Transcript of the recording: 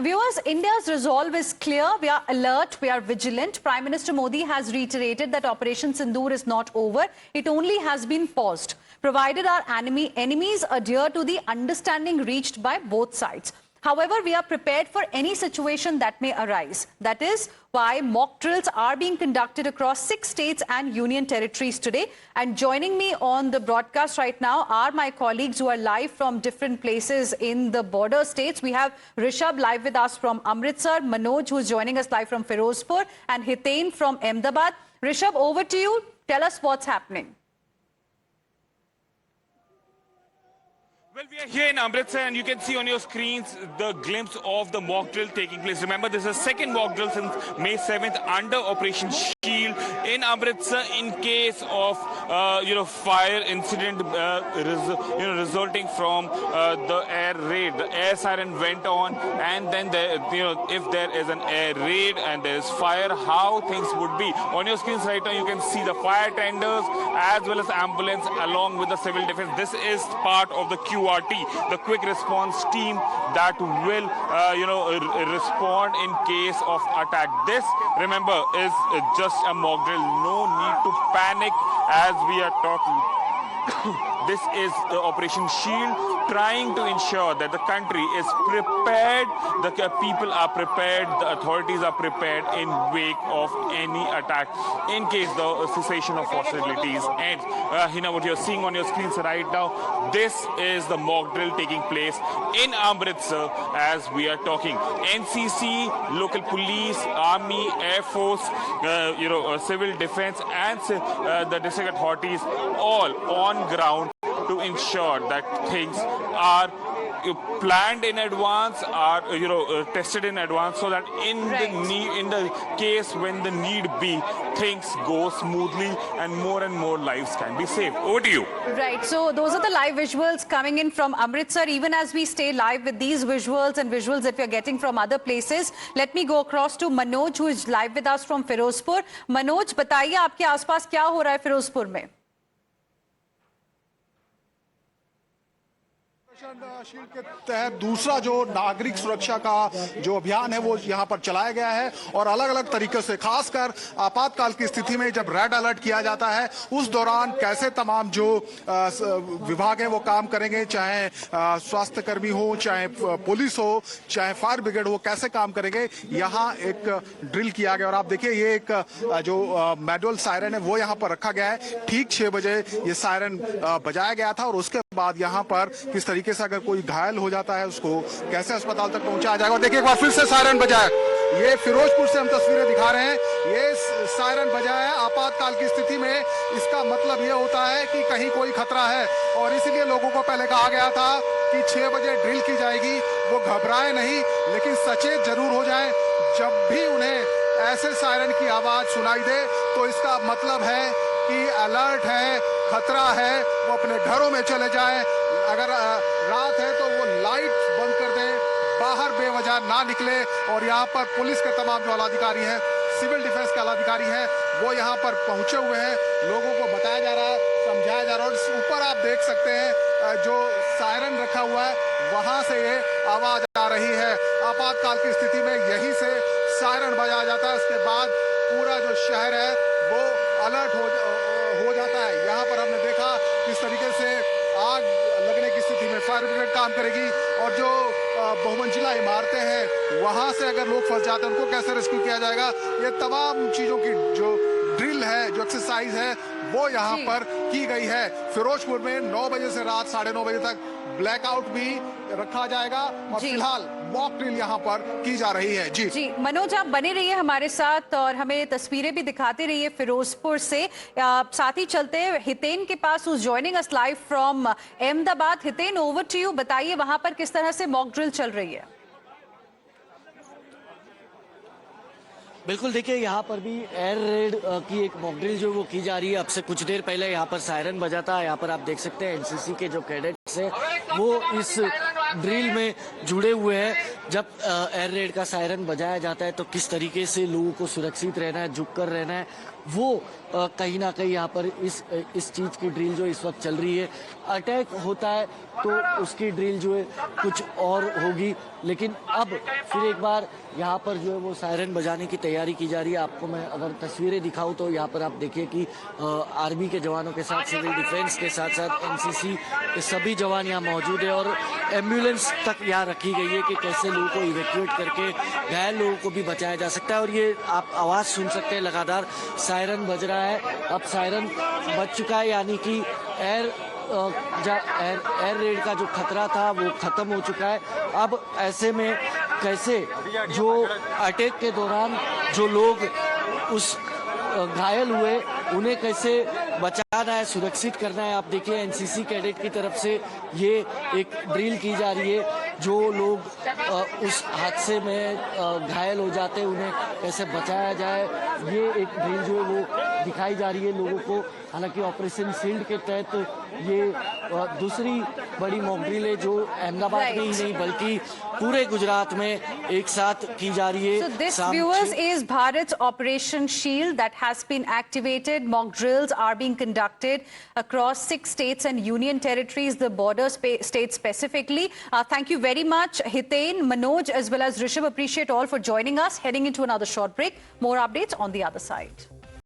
Viewers, India's resolve is clear. We are alert, we are vigilant. Prime Minister Modi has reiterated that Operation Sindoor is not over. It only has been paused, provided our enemies adhere to the understanding reached by both sides. However, we are prepared for any situation that may arise. That is why mock drills are being conducted across 6 states and union territories today. And joining me on the broadcast right now are my colleagues who are live from different places in the border states. We have Rishabh live with us from Amritsar, Manoj who is joining us live from Firozpur, and Hiten from Ahmedabad. Rishabh, over to you. Tell us what's happening. Well, we are here in Amritsar and you can see on your screens the glimpse of the mock drill taking place. Remember, this is the second mock drill since May 7th under Operation Shield in Amritsar in case of, fire incident, resulting from the air raid. The air siren went on, and then, if there is an air raid and there is fire, how things would be. On your screens right now, you can see the fire tenders as well as ambulance along with the civil defense. This is part of the QRT, the quick response team that will, respond in case of attack. This, remember, is just a mock drill. No need to panic as we are talking. This is Operation Shield, trying to ensure that the country is prepared, the people are prepared, the authorities are prepared in wake of any attack in case the cessation of hostilities ends. What you're seeing on your screens right now, this is the mock drill taking place in Amritsar as we are talking. NCC, local police, army, air force, civil defense and the district authorities all on ground to ensure that things are planned in advance, are tested in advance, so that in the case when the need be, things go smoothly and more lives can be saved. Over to you. Right. So those are the live visuals coming in from Amritsar. Even as we stay live with these visuals and visuals that we are getting from other places, let me go across to Manoj who is live with us from Firozpur. Manoj, बताइए आपके आसपास क्या हो रहा है फिरोजपुर में? Shield के तहत दूसरा जो नागरिक सुरक्षा का जो अभियान है वो यहाँ पर चलाया गया है और अलग अलग तरीके से, खासकर आपातकाल की स्थिति में जब रेड अलर्ट किया जाता है उस दौरान कैसे तमाम जो विभाग हैं वो काम करेंगे, चाहे स्वास्थ्य कर्मी हो, चाहे पुलिस हो, चाहे फायर ब्रिगेड हो, कैसे काम करेंगे, यहाँ एक ड्रिल किया गया। और आप देखिए ये एक जो मैनुअल सायरन है वो यहाँ पर रखा गया है। ठीक 6 बजे ये सायरन बजाया गया था और उसके बाद यहाँ पर किस तरीके से अगर कोई घायल हो जाता है उसको कैसे अस्पताल तक पहुंचाया जाएगा। और देखिए एक बार फिर से सायरन बजाया, ये फिरोजपुर से हम तस्वीरें दिखा रहे हैं। ये सायरन बजाया है आपातकाल की स्थिति में। इसका मतलब ये होता है कि कहीं कोई खतरा है और इसीलिए लोगों को पहले कहा गया था कि 6 बजे ड्रिल की जाएगी, वो घबराए नहीं लेकिन सचेत जरूर हो जाएं। जब भी उन्हें ऐसे सायरन की आवाज सुनाई दे तो इसका मतलब है कि अलर्ट है, खतरा है, वो अपने घरों में चले जाएं। अगर रात है तो वो लाइट बंद कर दें, बाहर बेवजह ना निकले। और यहाँ पर पुलिस के तमाम जो आलाधिकारी हैं, सिविल डिफेंस के आलाधिकारी हैं, वो यहाँ पर पहुंचे हुए हैं। लोगों को बताया जा रहा है, समझाया जा रहा है। और ऊपर आप देख सकते हैं जो सायरन रखा हुआ है वहां से ये आवाज आ रही है। आपातकाल की स्थिति में यहीं से सायरन बजाया जाता है, उसके बाद पूरा जो शहर है वो अलर्ट हो जाता है। यहाँ पर हमने देखा किस तरीके से आग लगने की स्थिति में फायर ब्रिगेड काम करेगी और जो बहुमंजिला इमारतें हैं वहां से अगर लोग फंस जाते हैं उनको कैसे रेस्क्यू किया जाएगा। ये तमाम चीजों की जो ड्रिल है, जो एक्सरसाइज है, वो यहाँ पर की गई है। फिरोजपुर में 9 बजे से रात 9:30 बजे तक ब्लैकआउट भी रखा जाएगा और फिलहाल मॉक ड्रिल यहाँ पर की जा रही है। जी मनोज, आप बने रहिए हमारे साथ और हमें तस्वीरें भी दिखाते रहिए फिरोजपुर से। साथ ही चलते हैं हितेन के पास, who is joining us live from Ahmedabad. Hiten, over to you. बताइए वहां पर किस तरह से मॉक ड्रिल चल रही है? बिल्कुल, देखिए यहाँ पर भी एयर रेड की एक मॉक ड्रिल जो वो की जा रही है। अब से कुछ देर पहले यहाँ पर सायरन बजा था। यहाँ पर आप देख सकते हैं एनसीसी के जो कैडेट्स हैं वो इस ड्रिल में जुड़े हुए हैं। जब एयर रेड का सायरन बजाया जाता है तो किस तरीके से लोगों को सुरक्षित रहना है, झुक कर रहना है, वो कहीं ना कहीं यहाँ पर इस चीज़ की ड्रिल जो इस वक्त चल रही है, अटैक होता है तो उसकी ड्रिल जो है कुछ और होगी। लेकिन अब फिर एक बार यहाँ पर जो है वो सायरन बजाने की तैयारी की जा रही है। आपको मैं अगर तस्वीरें दिखाऊं तो यहाँ पर आप देखिए कि आर्मी के जवानों के साथ, सिविल डिफेंस के साथ साथ एनसीसी के सभी जवान यहाँ मौजूद है और एम्बुलेंस तक यहाँ रखी गई है कि कैसे लोगों को इवैक्यूएट करके घायल लोगों को भी बचाया जा सकता है। और ये आप आवाज़ सुन सकते हैं, लगातार सायरन बज रहा है। अब सायरन बज चुका है, यानी कि एयर रेड का जो खतरा था वो खत्म हो चुका है। अब ऐसे में कैसे जो अटैक के दौरान जो लोग उस घायल हुए उन्हें कैसे बचाना है, सुरक्षित करना है। आप देखिए एनसीसी कैडेट की तरफ से ये एक ड्रिल की जा रही है। जो लोग उस हादसे में घायल हो जाते हैं उन्हें कैसे बचाया जाए, ये एक ड्रिल जो है वो दिखाई जा रही है लोगों को। हालांकि ऑपरेशन शील्ड के तहत ये दूसरी बड़ी मॉक ड्रिल है जो अहमदाबाद में ही नहीं बल्कि पूरे गुजरात में एक साथ की जा रही है। So this, viewers, is Bharat's Operation Shield that has been activated. Mock drills are being conducted across 6 states and union territories, the border states specifically. Thank you very much, Hiten, Manoj, as well as Rishabh. Appreciate all for joining us. Heading into another short break. More updates on the other side.